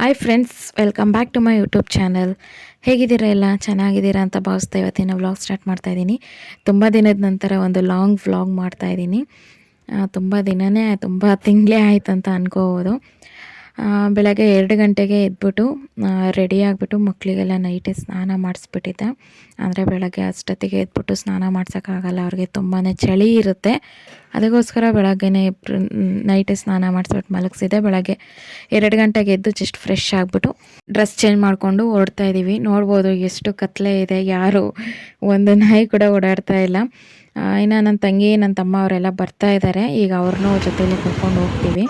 Hi friends, welcome back to my YouTube channel. ಹೇಗಿದ್ದೀರಾ? ಎಲ್ಲ ಚೆನ್ನಾಗಿದ್ದೀರಾ ಅಂತ ಭಾವಿಸ್ತಾ ಇವತ್ತಿನ ವ್ಲಾಗ್ ಸ್ಟಾರ್ಟ್ ಮಾಡ್ತಾಯಿದ್ದೀನಿ. ತುಂಬ ದಿನದ ನಂತರ ಒಂದು ಲಾಂಗ್ ವ್ಲಾಗ್ ಮಾಡ್ತಾಯಿದ್ದೀನಿ. ತುಂಬ ದಿನವೇ ತುಂಬ ತಿಂಗಳೇ ಆಯ್ತು ಅಂತ ಅನ್ಕೋಬೋದು. ಬೆಳಗ್ಗೆ 2 ಗಂಟೆಗೆ ಎದ್ಬಿಟ್ಟು ರೆಡಿ ಆಗಿಬಿಟ್ಟು ಮಕ್ಕಳಿಗೆಲ್ಲ ನೈಟೇ ಸ್ನಾನ ಮಾಡಿಸ್ಬಿಟ್ಟಿದ್ದೆ. ಅಂದರೆ ಬೆಳಗ್ಗೆ ಅಷ್ಟೊತ್ತಿಗೆ ಎದ್ಬಿಟ್ಟು ಸ್ನಾನ ಮಾಡ್ಸೋಕ್ಕಾಗಲ್ಲ, ಅವ್ರಿಗೆ ತುಂಬಾ ಚಳಿ ಇರುತ್ತೆ. ಅದಕ್ಕೋಸ್ಕರ ಬೆಳಗ್ಗೆನೇ ನೈಟೇ ಸ್ನಾನ ಮಾಡಿಸ್ಬಿಟ್ಟು ಮಲಗಿಸಿದೆ. ಬೆಳಗ್ಗೆ 2 ಗಂಟೆಗೆ ಎದ್ದು ಜಸ್ಟ್ ಫ್ರೆಶ್ ಆಗಿಬಿಟ್ಟು ಡ್ರೆಸ್ ಚೇಂಜ್ ಮಾಡಿಕೊಂಡು ಹೊರಡ್ತಾ ಇದ್ದೀವಿ. ನೋಡ್ಬೋದು ಎಷ್ಟು ಕತ್ಲೆ ಇದೆ, ಯಾರು ಒಂದು ನಾಯಿ ಕೂಡ ಓಡಾಡ್ತಾ ಇಲ್ಲ. ಇನ್ನು ನನ್ನ ತಂಗಿ ನನ್ನ ತಮ್ಮ ಅವರೆಲ್ಲ ಬರ್ತಾ ಇದ್ದಾರೆ. ಈಗ ಅವ್ರನ್ನೂ ಜೊತೆಯಲ್ಲಿ ಕರ್ಕೊಂಡು ಹೋಗ್ತೀವಿ.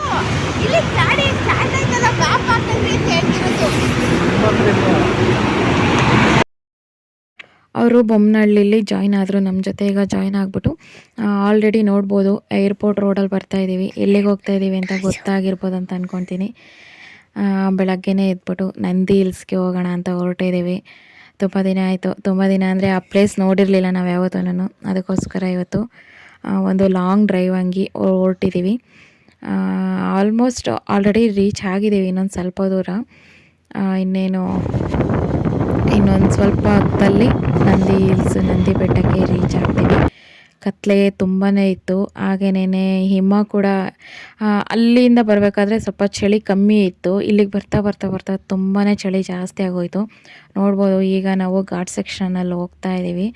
ಅವರು ಬೊಮ್ಮನಹಳ್ಳಿಲಿ ಜಾಯ್ನ್ ಆದರು ನಮ್ಮ ಜೊತೆ. ಈಗ ಜಾಯ್ನ್ ಆಗಿಬಿಟ್ಟು ಆಲ್ರೆಡಿ ನೋಡ್ಬೋದು ಏರ್ಪೋರ್ಟ್ ರೋಡಲ್ಲಿ ಬರ್ತಾ ಇದ್ದೀವಿ. ಎಲ್ಲಿಗೆ ಹೋಗ್ತಾ ಇದ್ದೀವಿ ಅಂತ ಗೊತ್ತಾಗಿರ್ಬೋದು ಅಂತ ಅಂದ್ಕೊತೀನಿ. ಬೆಳಗ್ಗೆನೇ ಎದ್ಬಿಟ್ಟು ನಂದಿ ಹಿಲ್ಸ್ಗೆ ಹೋಗೋಣ ಅಂತ ಹೊರಟಿದ್ದೀವಿ. ತುಂಬ ದಿನ ಆಯಿತು. ತುಂಬ ದಿನ ಅಂದರೆ ಆ ಪ್ಲೇಸ್ ನೋಡಿರಲಿಲ್ಲ ನಾವು ಯಾವತ್ತೂ. ಅದಕ್ಕೋಸ್ಕರ ಇವತ್ತು ಒಂದು ಲಾಂಗ್ ಡ್ರೈವ್ ಹಂಗೆ ಹೊರಟಿದ್ದೀವಿ. ಆಲ್ಮೋಸ್ಟ್ ಆಲ್ರೆಡಿ ರೀಚ್ ಆಗಿದ್ದೀವಿ. ಇನ್ನೊಂದು ಸ್ವಲ್ಪ ದೂರ, ಇನ್ನೊಂದು ಸ್ವಲ್ಪ ಹೊತ್ತಲ್ಲಿ ನಂದಿ ಹಿಲ್ಸ್, ನಂದಿ ಬೆಟ್ಟಕ್ಕೆ ರೀಚ್ ಆಗ್ತೀವಿ. ಕತ್ಲೆ ತುಂಬಾ ಇತ್ತು. ಹಾಗೇನೇ ಹಿಮ ಕೂಡ ಅಲ್ಲಿಂದ ಬರಬೇಕಾದ್ರೆ ಸ್ವಲ್ಪ ಚಳಿ ಕಮ್ಮಿ ಇತ್ತು. ಇಲ್ಲಿಗೆ ಬರ್ತಾ ಬರ್ತಾ ಬರ್ತಾ ತುಂಬಾ ಚಳಿ ಜಾಸ್ತಿ ಆಗೋಯಿತು. ನೋಡ್ಬೋದು ಈಗ ನಾವು ಘಾಟ್ ಸೆಕ್ಷನಲ್ಲಿ ಹೋಗ್ತಾ ಇದ್ದೀವಿ.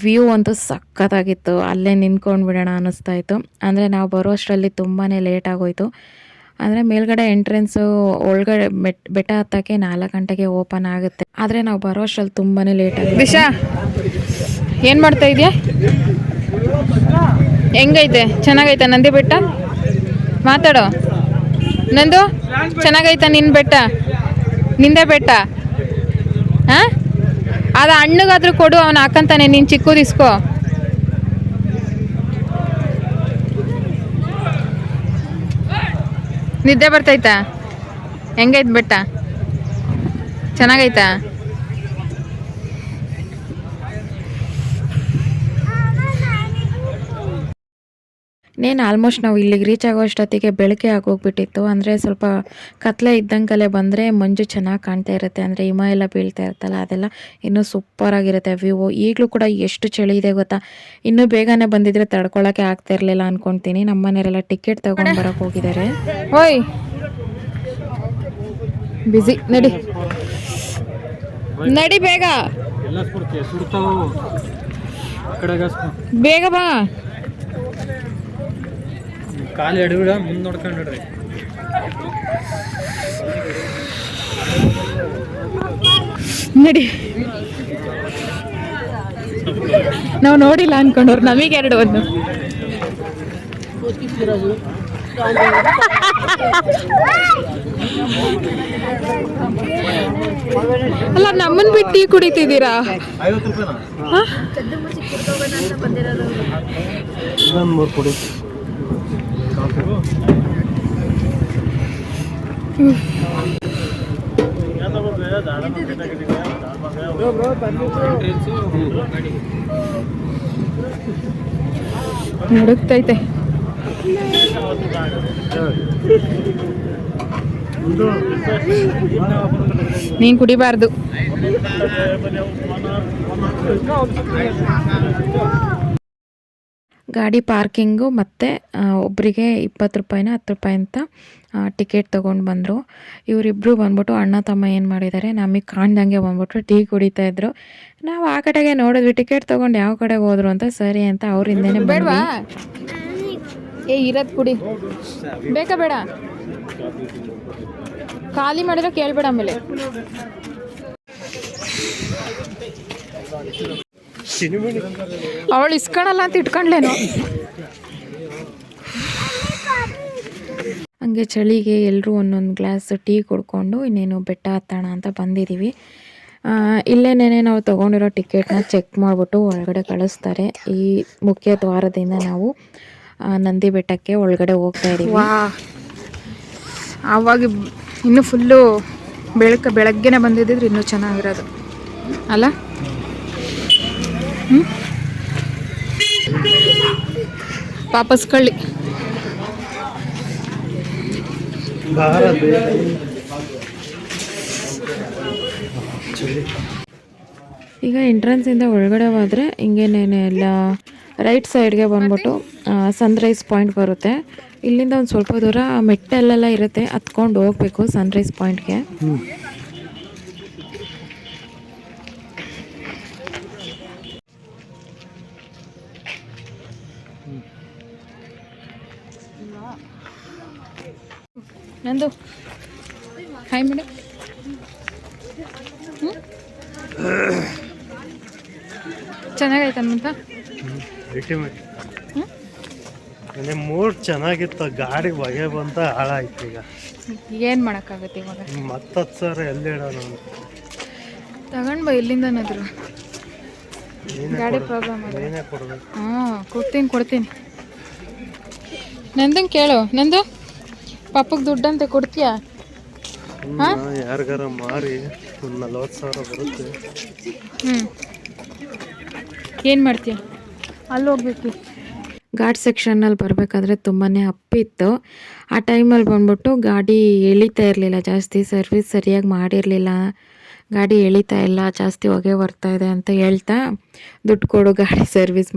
ವ್ಯೂ ಅಂತೂ ಸಖತ್ತಾಗಿತ್ತು. ಅಲ್ಲೇ ನಿಂತ್ಕೊಂಡು ಬಿಡೋಣ ಅನ್ನಿಸ್ತಾ ಇತ್ತು. ಅಂದರೆ ನಾವು ಬರೋ ಅಷ್ಟರಲ್ಲಿ ತುಂಬಾ ಲೇಟ್ ಆಗೋಯಿತು. ಅಂದರೆ ಮೇಲ್ಗಡೆ ಎಂಟ್ರೆನ್ಸು ಒಳಗಡೆ ಬೆಟ್ಟ ಹತ್ತಕ್ಕೆ 4 ಗಂಟೆಗೆ ಓಪನ್ ಆಗುತ್ತೆ. ಆದರೆ ನಾವು ಬರೋ ಅಷ್ಟರಲ್ಲಿ ತುಂಬಾ ಲೇಟ್ ಆಗಿದೆ. ದಿಶಾ ಏನು ಮಾಡ್ತಾ ಇದೆಯಾ? ಹೆಂಗೈತೆ? ಚೆನ್ನಾಗೈತೆ ನಂದಿ ಬೆಟ್ಟ? ಮಾತಾಡೋ ನಂದು. ಚೆನ್ನಾಗೈತ ನಿನ್ನ ಬೆಟ್ಟ? ನಿಂದೇ ಬೆಟ್ಟ? ಹಾಂ, ಅದು ಹಣ್ಣಗಾದ್ರೂ ಕೊಡು, ಅವನು ಹಾಕಂತಾನೆ. ನೀನು ಚಿಕ್ಕದಿಸ್ಕೋ. ನಿದ್ದೆ ಬರ್ತೈತಾ? ಹೆಂಗೈತೆ ಬೆಟ್ಟ? ಚೆನ್ನಾಗೈತಾ? ಇನ್ನೇನು ಆಲ್ಮೋಸ್ಟ್ ನಾವು ಇಲ್ಲಿಗೆ ರೀಚ್ ಆಗೋ ಅಷ್ಟೊತ್ತಿಗೆ ಬೆಳಗ್ಗೆ ಆಗೋಗ್ಬಿಟ್ಟಿತ್ತು. ಅಂದರೆ ಸ್ವಲ್ಪ ಕತ್ಲೆ ಇದ್ದಂಕಲ್ಲೇ ಬಂದರೆ ಮಂಜು ಚೆನ್ನಾಗಿ ಕಾಣ್ತಾ ಇರುತ್ತೆ. ಅಂದರೆ ಹಿಮ ಎಲ್ಲ ಬೀಳ್ತಾ ಇರುತ್ತಲ್ಲ, ಅದೆಲ್ಲ ಇನ್ನೂ ಸೂಪರಾಗಿರುತ್ತೆ ವ್ಯೂ. ಈಗಲೂ ಕೂಡ ಎಷ್ಟು ಚಳಿ ಇದೆ ಗೊತ್ತಾ. ಇನ್ನೂ ಬೇಗನೆ ಬಂದಿದ್ರೆ ತಡ್ಕೊಳ್ಳೋಕ್ಕೆ ಆಗ್ತಾ ಇರಲಿಲ್ಲ ಅಂದ್ಕೊಳ್ತೀನಿ. ನಮ್ಮ ಮನೆಯವರೆಲ್ಲ ಟಿಕೆಟ್ ತೊಗೊಂಡು ಬರೋಕ್ಕೆ ಹೋಗಿದ್ದಾರೆ. ಓಯ್ ಬಿಸಿ, ನಡಿ ನಡಿ ಬೇಗ ಬೇಗ ಬಾ. ಕಾಲು ಎಡಬಿಡ ಮುಂದೆ ನೋಡ್ಕೊಂಡ್ರಿ. ನಡಿ. ನಾವು ನೋಡಿಲ್ಲ ಅನ್ಕೊಂಡವ್ರು, ನಮಗೆ 2 ಒಂದು. ಅಲ್ಲ, ನಮ್ಮನ್ ಬಿಟ್ಟು ಟೀ ಕುಡಿತಿದ್ದೀರಾ? 50 ರೂಪಾಯಿನಾ? ಇನ್ನೊಂದು 3 ಕೊಡಿ. ನಡುಕ್ತೈತೆ. ನೀನ್ ಕುಡಿಬಾರ್ದು. ಗಾಡಿ ಪಾರ್ಕಿಂಗು ಮತ್ತು ಒಬ್ಬರಿಗೆ 20 ರೂಪಾಯಿನ 10 ರೂಪಾಯಿ ಅಂತ ಟಿಕೆಟ್ ತೊಗೊಂಡು ಬಂದರು. ಇವರಿಬ್ಬರು ಬಂದ್ಬಿಟ್ಟು ಅಣ್ಣ ತಮ್ಮ ಏನು ಮಾಡಿದ್ದಾರೆ, ನಮಗೆ ಕಾಣ್ದಂಗೆ ಬಂದ್ಬಿಟ್ಟು ಟೀ ಕುಡಿತಾಯಿದ್ರು. ನಾವು ಆ ಕಡೆಗೆ ನೋಡಿದ್ವಿ, ಟಿಕೆಟ್ ತೊಗೊಂಡು ಯಾವ ಕಡೆಗೆ ಹೋದ್ರು ಅಂತ. ಸರಿ ಅಂತ ಅವ್ರಿಂದನೇ ಬೇಡವಾ? ಇರೋದು ಕುಡಿ. ಬೇಕಾ ಬೇಡ? ಖಾಲಿ ಮಾಡಿದ್ರೆ ಕೇಳಬೇಡ ಆಮೇಲೆ. ಅವಳು ಇಸ್ಕೊಳಲ್ಲ ಅಂತ ಇಟ್ಕೊಂಡ್ಲೇನು. ಹಂಗೆ ಚಳಿಗೆ ಎಲ್ಲರೂ ಒಂದೊಂದು ಗ್ಲಾಸ್ ಟೀ ಕುಡ್ಕೊಂಡು ಇನ್ನೇನು ಬೆಟ್ಟ ಹತ್ತೋಣ ಅಂತ ಬಂದಿದ್ದೀವಿ. ಇಲ್ಲೇನೇ ನಾವು ತೊಗೊಂಡಿರೋ ಟಿಕೆಟ್ನ ಚೆಕ್ ಮಾಡಿಬಿಟ್ಟು ಒಳಗಡೆ ಕಳಿಸ್ತಾರೆ. ಈ ಮುಖ್ಯ ದ್ವಾರದಿಂದ ನಾವು ನಂದಿ ಬೆಟ್ಟಕ್ಕೆ ಒಳಗಡೆ ಹೋಗ್ತಾ ಇದ್ದೀವಿ. ಆವಾಗ ಇನ್ನೂ ಫುಲ್ಲು ಬೆಳಗ್ಗೆನೆ ಬಂದಿದ್ದಿದ್ರೆ ಇನ್ನೂ ಚೆನ್ನಾಗಿರೋದು ಅಲ್ಲ? ವಾಪಸ್ ಕಳ್ಳಿ. ಈಗ ಎಂಟ್ರೆನ್ಸಿಂದ ಒಳಗಡೆ ಹೋದರೆ ಹಿಂಗೇನೇನೆ ಎಲ್ಲ ರೈಟ್ ಸೈಡ್ಗೆ ಬಂದ್ಬಿಟ್ಟು ಸನ್ರೈಸ್ ಪಾಯಿಂಟ್ ಬರುತ್ತೆ. ಇಲ್ಲಿಂದ ಒಂದು ಸ್ವಲ್ಪ ದೂರ ಮೆಟ್ಟಲೆಲ್ಲ ಇರುತ್ತೆ, ಹತ್ಕೊಂಡು ಹೋಗ್ಬೇಕು ಸನ್ರೈಸ್ ಪಾಯಿಂಟ್ಗೆ. ನಂದು ಹಾಯ್ ಮೇಡಮ್. ಚೆನ್ನಾಗೈತೆ ಅಂತ ಮೂಡ್ ಚೆನ್ನಾಗಿತ್ತು, ಗಾಡಿ ಬಗೆ ಬಂತ ಹಾಳಾಯ್ತು. ಈಗ ಏನು ಮಾಡೋಕ್ಕಾಗುತ್ತೆ ಇವಾಗ? ಮತ್ತತ್ತು ಸರ್ ಎಲ್ಲಿ ಇಡೋಣ ತಗೊಂಡು ಬಾ ಎಲ್ಲಿಂದನಾದ್ರು. ಗಾಡಿ ಪ್ರಾಬ್ಲಮ್ ಅದ. ಏನೇ ಕೊಡ್ಬೇಕು? ಹಾಂ ಕೊಡ್ತೀನಿ. ನಂದಂಗೆ ಕೇಳು, ನಂದು ಪಾಪಕ್ಕೆ ದುಡ್ಡಂತೆ ಕೊಡ್ತೀಯಾ? ಯಾರಿಗಾರ ಮಾರಿ ಒಂದು 40,000 ಬರುತ್ತೆ. ಏನು ಮಾಡ್ತೀಯ? ಅಲ್ಲಿ ಹೋಗ್ಬೇಕು. ಘಾಟ್ ಸೆಕ್ಷನ್ನಲ್ಲಿ ಬರಬೇಕಾದ್ರೆ ತುಂಬಾ ಅಪ್ಪಿತ್ತು. ಆ ಟೈಮಲ್ಲಿ ಬಂದ್ಬಿಟ್ಟು ಗಾಡಿ ಎಳಿತಾ ಇರಲಿಲ್ಲ, ಜಾಸ್ತಿ ಸರ್ವಿಸ್ ಸರಿಯಾಗಿ ಮಾಡಿರಲಿಲ್ಲ, ಗಾಡಿ ಎಳಿತಾ ಇಲ್ಲ, ಜಾಸ್ತಿ ಹೊಗೆ ಬರ್ತಾ ಇದೆ ಅಂತ ಹೇಳ್ತಾ ದುಡ್ಡು ಕೊಡು ಗಾಡಿ ಸರ್ವಿಸ್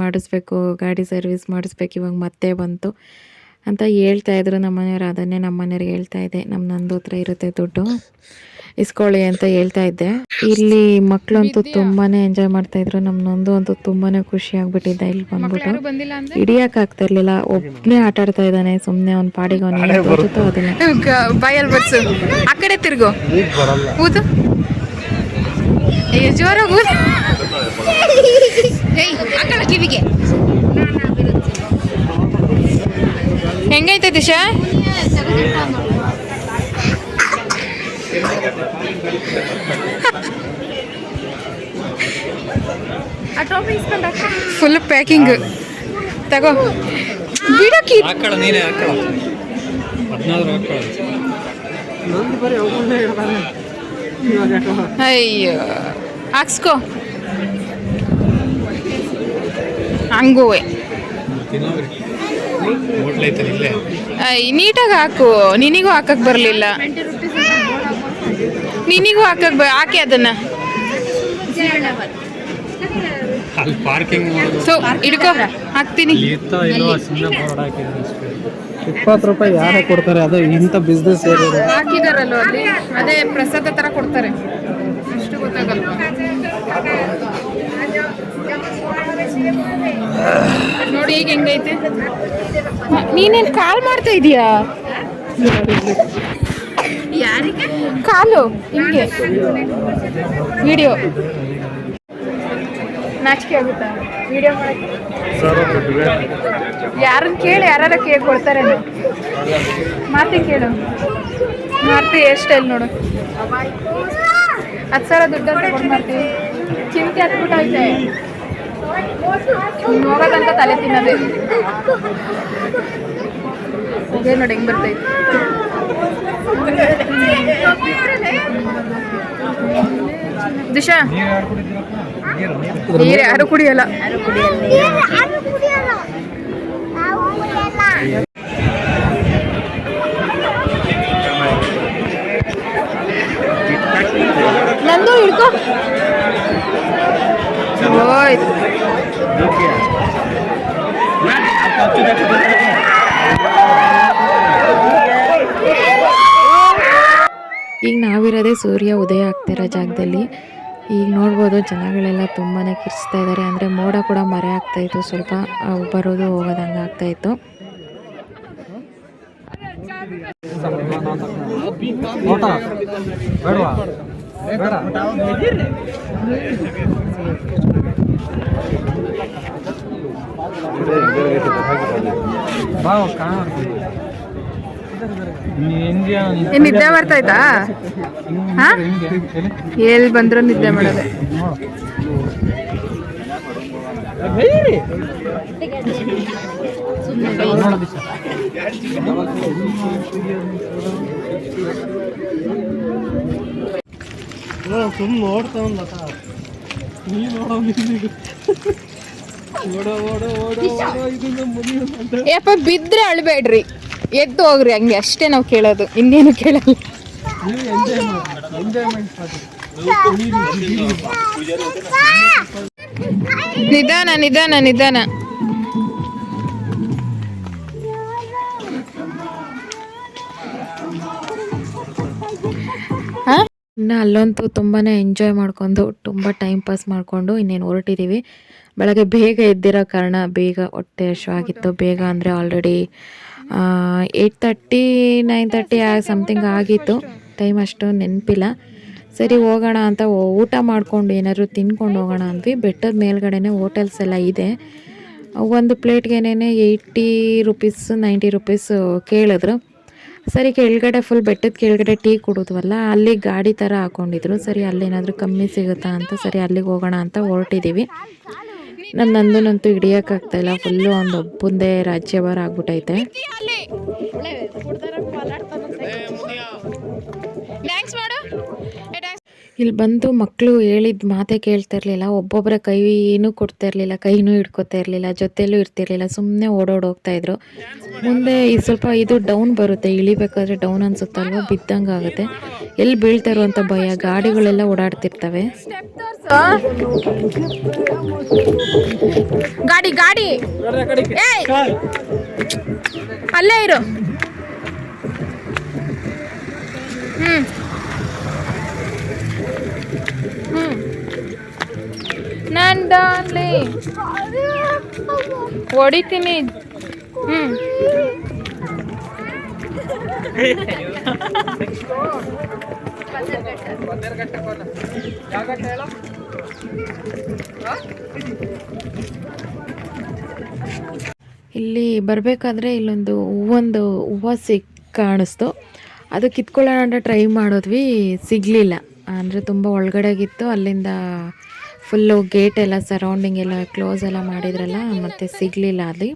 ಮಾಡಿಸ್ಬೇಕು ಇವಾಗ ಮತ್ತೆ ಬಂತು ಅಂತ ಹೇಳ್ತಾಯಿದ್ರು ನಮ್ಮನೆಯವ್ರು. ಅದನ್ನೇ ನಮ್ಮನೆಯವ್ರಿಗೆ ಹೇಳ್ತಾ ಇದ್ದೆ, ನಮ್ಮ ನಂದು ಹತ್ರ ಇರುತ್ತೆ ದುಡ್ಡು ಇಸ್ಕೊಳ್ಳಿ ಅಂತ ಹೇಳ್ತಾ ಇದ್ದೆ. ಇಲ್ಲಿ ಮಕ್ಕಳಂತೂ ತುಂಬಾ ಎಂಜಾಯ್ ಮಾಡ್ತಾಯಿದ್ರು. ನಮ್ಮ ನಂದು ಅಂತೂ ತುಂಬಾ ಖುಷಿ ಆಗ್ಬಿಟ್ಟಿದ್ದೆ. ಇಲ್ಲಿ ಬಂದ್ಬಿಟ್ಟು ಹಿಡಿಯಕ್ಕೆ ಆಗ್ತಾ ಇರಲಿಲ್ಲ, ಒಬ್ಬನೇ ಆಟ ಆಡ್ತಾ ಇದ್ದಾನೆ ಸುಮ್ಮನೆ ಅವ್ನ ಪಾಡಿಗೆ. ಅವನಿಗೆ ಗೊತ್ತೋ ಅದನ್ನ ಬಾಯಲ್ಲಿ ಬರ್ಸು, ಆ ಕಡೆ ತಿರ್ಗು, ಊದು ಜೋರಾಗಿ ಊದು. ಕಿವಿಗೆ ಹೆಂಗೈತೆ ದಿಶಾ? ಫುಲ್ ಪ್ಯಾಕಿಂಗ್ ತಗೋ ಬಿಡಕ್ಕೆ. ಅಯ್ಯೋ ಹಾಕ್ಸ್ಕೋ ಹಂಗುವೆ. ನೀಟಾಗಿ ಹಾಕು, ನಿನಗೂ ಹಾಕಕ್ ಬರಲಿಲ್ಲ. ನಿನಗೂ ಹಾಕಿ ಅದನ್ನ ಸೊ ಹಿಡ್ಕೋ, ಹಾಕ್ತೀನಿ. 20 ರೂಪಾಯಿ ಯಾರೇ ಕೊಡ್ತಾರೆ? ಅದು ಇಂಥ ಬಿಸ್ನೆಸ್ ಹಾಕಿದಾರಲ್ವ ಅಲ್ಲಿ, ಅದೇ ಪ್ರಸಾದ ತರ ಕೊಡ್ತಾರೆ, ಅಷ್ಟು ಗೊತ್ತಾಗಲ್ಲ. ನೋಡಿ ಈಗ ಹೆಂಗೈತೆ. ನೀನೇನು ಕಾಲ್ ಮಾಡ್ತಾ ಇದೀಯಾ? ಯಾರಿಗೆ ಕಾಲು? ಹಿಂಗೆ ವಿಡಿಯೋ ನಾಚಿಕೆ ಆಗುತ್ತಾ ವಿಡಿಯೋ ಮಾಡಕ್ಕೆ? ಯಾರನ್ನ ಕೇಳಿ, ಯಾರು ಕೇಳಿ ಕೊಡ್ತಾರೆ. ಮಾತಿ ಕೇಳು, ಮಾರ್ತಿ ಹೇರ್ ಸ್ಟೈಲ್ ನೋಡು. 10,000 ದುಡ್ಡು ಅಂತ ಕೊಟ್ಟು ಮಾಡ್ತೀವಿ. ಚಿಂತೆ ಹತ್ಬಿಟ್ಟೈತೆ, ಹೋಗೋದಂತ ತಲೆ ತಿನ್ನೋದೆ. ಏನು ನೋಡಿ ಹೆಂಗೆ ಬರ್ತೈತೆ. ದಿಶಾ ನೀರು ಯಾರು ಕುಡಿಯಲ್ಲ. ನಂದು ಹಿಡ್ಕೋ. ಹೋಯ್ತು. ಈಗ ನಾವಿರೋದೇ ಸೂರ್ಯ ಉದಯ ಆಗ್ತಿರೋ ಜಾಗದಲ್ಲಿ. ಈಗ ನೋಡ್ಬೋದು ಜನಗಳೆಲ್ಲ ತುಂಬಾ ಕಿರ್ಚ್ತಾ ಇದ್ದಾರೆ. ಅಂದರೆ ಮೋಡ ಕೂಡ ಮರೆ ಆಗ್ತಾಯಿತ್ತು, ಸ್ವಲ್ಪ ಬರೋದು ಹೋಗೋದಂಗೆ ಆಗ್ತಾಯಿತ್ತು. ನಿದ್ದೆ ಬರ್ತಾಯ್ತಾ? ಎಲ್ಲಿ ಬಂದ್ರು ನಿದ್ದೆ ಮಾಡೋದೆ. ಸುಮ್ಮನೆ ನೋಡ್ತಾವಲ್ಲ ನೀ ಯಪ್ಪ ಬಿದ್ರೆ ಅಳ್ಬೇಡ್ರಿ, ಎದ್ದು ಹೋಗ್ರಿ, ಹಂಗೆ ಅಷ್ಟೇ ನಾವು ಕೇಳೋದು, ಇನ್ನೇನು ಕೇಳಲ್ಲ. ನಿಧಾನ ನಿಧಾನ ನಿಧಾನ. ಇನ್ನು ಅಲ್ಲಂತೂ ತುಂಬಾ ಎಂಜಾಯ್ ಮಾಡ್ಕೊಂಡು ತುಂಬ ಟೈಮ್ ಪಾಸ್ ಮಾಡಿಕೊಂಡು ಇನ್ನೇನು ಹೊರಟಿದ್ದೀವಿ. ಬೆಳಗ್ಗೆ ಬೇಗ ಎದ್ದಿರೋ ಕಾರಣ ಬೇಗ ಹೊಟ್ಟೆ ಹಸಿವಾಗಿತ್ತು. ಬೇಗ ಅಂದರೆ ಆಲ್ರೆಡಿ 8:30 9:30 ಸಮಥಿಂಗ್ ಆಗಿತ್ತು. ಟೈಮ್ ಅಷ್ಟು ನೆನಪಿಲ್ಲ. ಸರಿ ಹೋಗೋಣ ಅಂತ ಊಟ ಮಾಡ್ಕೊಂಡು ಏನಾದರೂ ತಿನ್ಕೊಂಡು ಹೋಗೋಣ ಅಂದ್ವಿ. ಬೆಟ್ಟದ ಮೇಲ್ಗಡೆನೇ ಹೋಟೆಲ್ಸ್ ಎಲ್ಲ ಇದೆ. ಒಂದು ಪ್ಲೇಟ್ಗೇನೆ 80 ರುಪೀಸ್ 90 ರುಪೀಸ್ ಕೇಳಿದ್ರು. ಸರಿ ಕೆಳಗಡೆ ಫುಲ್ ಬೆಟ್ಟದ ಕೆಳಗಡೆ ಟೀ ಕುಡಿದ್ವಲ್ಲ, ಅಲ್ಲಿ ಗಾಡಿ ಥರ ಹಾಕ್ಕೊಂಡಿದ್ರು. ಸರಿ ಅಲ್ಲೇನಾದರೂ ಕಮ್ಮಿ ಸಿಗುತ್ತಾ ಅಂತ ಸರಿ ಅಲ್ಲಿಗೆ ಹೋಗೋಣ ಅಂತ ಹೊರಟಿದ್ದೀವಿ. ನಂದನಂತೂ ಹಿಡಿಯೋಕ್ಕಾಗ್ತಾಯಿಲ್ಲ. ಫುಲ್ಲು ಒಂದು ಒಬ್ಬಂದೇ ರಾಜ್ಯಭಾರ ಆಗ್ಬಿಟ್ಟೈತೆ. ಇಲ್ಲಿ ಬಂದು ಮಕ್ಕಳು ಹೇಳಿದ ಮಾತೇ ಕೇಳ್ತಾ ಇರಲಿಲ್ಲ. ಒಬ್ಬೊಬ್ಬರ ಕೈನೂ ಕೊಡ್ತಾ ಇರಲಿಲ್ಲ, ಕೈನೂ ಹಿಡ್ಕೊತಾ ಇರಲಿಲ್ಲ, ಜೊತೆಯಲ್ಲೂ ಇರ್ತಿರ್ಲಿಲ್ಲ. ಸುಮ್ಮನೆ ಓಡೋಗ್ತಾಯಿದ್ರು. ಮುಂದೆ ಸ್ವಲ್ಪ ಇದು ಡೌನ್ ಬರುತ್ತೆ, ಇಳಿಬೇಕಾದ್ರೆ ಡೌನ್ ಅನ್ಸುತ್ತಲ್ವ, ಬಿದ್ದಂಗೆ ಆಗುತ್ತೆ. ಎಲ್ಲಿ ಬೀಳ್ತಾರೋ ಅಂತ ಭಯ. ಗಾಡಿಗಳೆಲ್ಲ ಓಡಾಡ್ತಿರ್ತವೆ. ಗಾಡಿ ಗಾಡಿ ಏಯ್! ಅಲ್ಲೇ ಇರು. ನಂಡಲ್ಲಿ ಹೊಡಿತೀನಿ. ಇಲ್ಲಿ ಬರಬೇಕಾದ್ರೆ ಇಲ್ಲೊಂದು ಹೂವು ಕಾಣಿಸ್ತು. ಅದು ಕಿತ್ಕೊಳ್ಳೋಣ ಅಂತ ಟ್ರೈ ಮಾಡಿದ್ವಿ, ಸಿಗಲಿಲ್ಲ. ಅಂದರೆ ತುಂಬ ಒಳಗಡೆಗಿತ್ತು. ಅಲ್ಲಿಂದ ಫುಲ್ಲು ಗೇಟ್ ಎಲ್ಲ ಸರೌಂಡಿಂಗ್ ಎಲ್ಲ ಕ್ಲೋಸ್ ಎಲ್ಲ ಮಾಡಿದ್ರಲ್ಲ, ಮತ್ತು ಸಿಗಲಿಲ್ಲ ಅಲ್ಲಿ.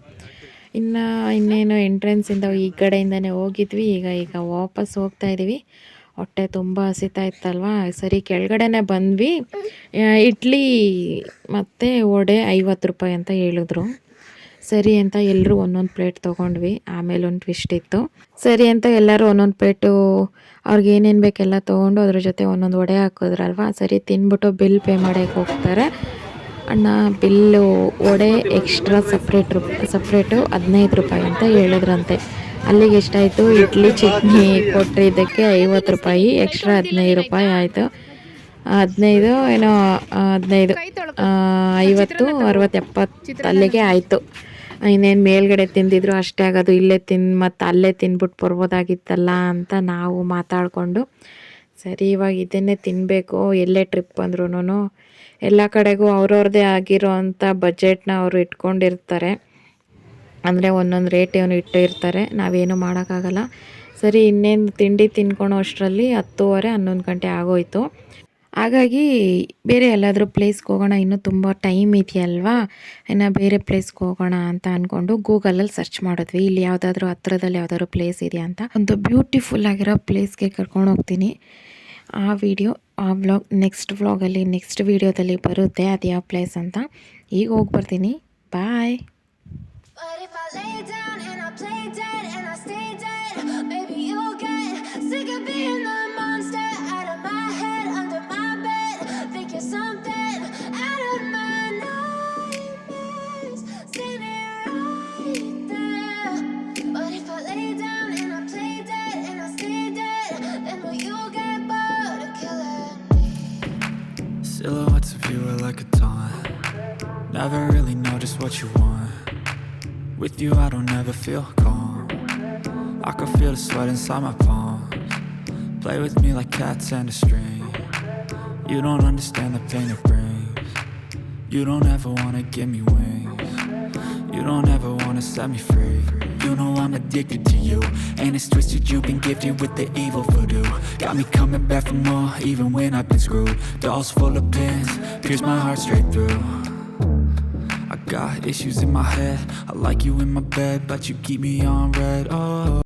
ಇನ್ನೇನು ಎಂಟ್ರೆನ್ಸಿಂದ ಈ ಕಡೆಯಿಂದನೇ ಹೋಗಿದ್ವಿ. ಈಗ ವಾಪಸ್ ಹೋಗ್ತಾ ಇದ್ದೀವಿ. ಹೊಟ್ಟೆ ತುಂಬ ಹಸಿತಾ ಇತ್ತಲ್ವ. ಸರಿ ಕೆಳಗಡೆನೇ ಬಂದ್ವಿ. ಇಡ್ಲಿ ಮತ್ತು ವಡೆ 50 ರೂಪಾಯಿ ಅಂತ ಹೇಳಿದ್ರು. ಸರಿ ಅಂತ ಎಲ್ಲರೂ ಒಂದೊಂದು ಪ್ಲೇಟ್ ತೊಗೊಂಡ್ವಿ. ಆಮೇಲೆ ಒಂದು ಟ್ವಿಸ್ಟ್ ಇತ್ತು. ಸರಿ ಅಂತ ಎಲ್ಲರೂ ಒಂದೊಂದು ಪ್ಲೇಟು ಅವ್ರಿಗೆ ಏನೇನು ಬೇಕೆಲ್ಲ ತೊಗೊಂಡು ಅದ್ರ ಜೊತೆ ಒಂದೊಂದು ವಡೆ ಹಾಕಿದ್ರಲ್ವ. ಸರಿ ತಿಂದ್ಬಿಟ್ಟು ಬಿಲ್ ಪೇ ಮಾಡೋಕ್ಕೆ ಹೋಗ್ತಾರೆ. ಅಣ್ಣ ಬಿಲ್ಲು ವಡೆ ಎಕ್ಸ್ಟ್ರಾ ಸಪ್ರೇಟು 15 ರೂಪಾಯಿ ಅಂತ ಹೇಳಿದ್ರಂತೆ. ಅಲ್ಲಿಗೆ ಎಷ್ಟಾಯಿತು? ಇಡ್ಲಿ ಚಟ್ನಿ ಕೊಟ್ಟರೆ ಇದಕ್ಕೆ 50 ರೂಪಾಯಿ, ಎಕ್ಸ್ಟ್ರಾ 15 ರೂಪಾಯಿ ಆಯಿತು. 15 ಏನೋ 15 50 60 70 ಅಲ್ಲಿಗೆ ಆಯಿತು. ಇನ್ನೇನು ಮೇಲ್ಗಡೆ ತಿಂದಿದ್ರು ಅಷ್ಟೇ ಆಗೋದು. ಇಲ್ಲೇ ಮತ್ತು ಅಲ್ಲೇ ತಿಂದ್ಬಿಟ್ಟು ಬರ್ಬೋದಾಗಿತ್ತಲ್ಲ ಅಂತ ನಾವು ಮಾತಾಡಿಕೊಂಡು ಸರಿ ಇವಾಗ ಇದನ್ನೇ ತಿನ್ನಬೇಕು. ಎಲ್ಲೇ ಟ್ರಿಪ್ ಅಂದ್ರೂ ಎಲ್ಲ ಕಡೆಗೂ ಅವ್ರವ್ರದ್ದೇ ಆಗಿರೋ ಅಂಥ ಬಜೆಟ್ನ ಅವರು ಇಟ್ಕೊಂಡಿರ್ತಾರೆ. ಅಂದರೆ ಒಂದೊಂದು ರೇಟ್ ಏನು ಇಟ್ಟಿರ್ತಾರೆ, ನಾವೇನು ಮಾಡೋಕ್ಕಾಗಲ್ಲ. ಸರಿ ಇನ್ನೇನು ತಿಂಡಿ ತಿನ್ಕೊಳೋ ಅಷ್ಟರಲ್ಲಿ 10:30 11 ಗಂಟೆ ಆಗೋಯಿತು. ಹಾಗಾಗಿ ಬೇರೆ ಎಲ್ಲಾದರೂ ಪ್ಲೇಸ್ಗೆ ಹೋಗೋಣ, ಇನ್ನೂ ತುಂಬ ಟೈಮ್ ಇದೆಯಲ್ವಾ, ಇನ್ನು ಬೇರೆ ಪ್ಲೇಸ್ಗೆ ಹೋಗೋಣ ಅಂತ ಅಂದ್ಕೊಂಡು ಗೂಗಲಲ್ಲಿ ಸರ್ಚ್ ಮಾಡಿದ್ವಿ. ಇಲ್ಲಿ ಯಾವುದಾದ್ರೂ ಹತ್ರದಲ್ಲಿ ಯಾವುದಾದ್ರೂ ಪ್ಲೇಸ್ ಇದೆಯಾ ಅಂತ. ಒಂದು ಬ್ಯೂಟಿಫುಲ್ ಆಗಿರೋ ಪ್ಲೇಸ್ಗೆ ಕರ್ಕೊಂಡು ಹೋಗ್ತೀನಿ. ಆ ವ್ಲಾಗ್ ನೆಕ್ಸ್ಟ್ ವೀಡಿಯೋದಲ್ಲಿ ಬರುತ್ತೆ, ಅದು ಯಾವ ಪ್ಲೇಸ್ ಅಂತ. ಈಗ ಹೋಗಿ ಬರ್ತೀನಿ. ಬಾಯ್. But if I lay down and I play dead and I stay dead, maybe you'll get sick of being the monster out of my head, under my bed, think you're something out of my nightmares, standing right there. But if I lay down and I play dead and I stay dead, then will you get bored of killing me? Silhouettes of you are like a taunt, never really know just what you want. With you I don't ever feel calm, I can feel the sweat inside my palms. Play with me like cats and a string, you don't understand the pain it brings. You don't ever wanna give me wings, you don't ever wanna set me free. You know I'm addicted to you, and it's twisted, you've been gifted with the evil voodoo. Got me coming back for more, even when I've been screwed. Dolls full of pins, pierce my heart straight through. I got issues in my head, I like you in my bed, but you keep me on red. Oh.